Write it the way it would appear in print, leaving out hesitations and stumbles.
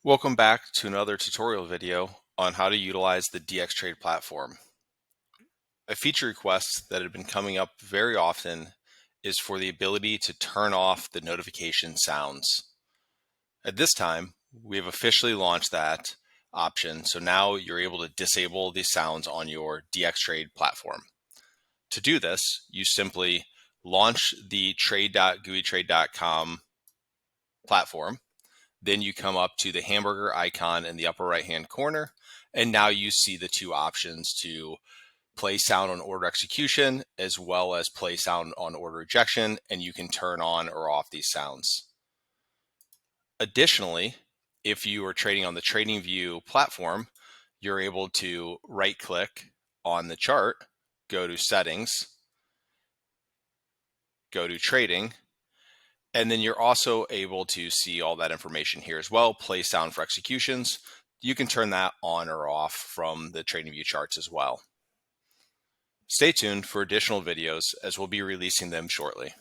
Welcome back to another tutorial video on how to utilize the Dxtrade platform. A feature request that had been coming up very often is for the ability to turn off the notification sounds. At this time, we have officially launched that option, so now you're able to disable the sounds on your Dxtrade platform. To do this, you simply launch the trade.gooeytrade.com platform. Then you come up to the hamburger icon in the upper right-hand corner, and now you see the two options to play sound on order execution as well as play sound on order rejection, and you can turn on or off these sounds. Additionally, if you are trading on the TradingView platform, you're able to right-click on the chart, go to Settings, go to Trading, and then you're also able to see all that information here as well. Play sound for executions. You can turn that on or off from the TradingView charts as well. Stay tuned for additional videos as we'll be releasing them shortly.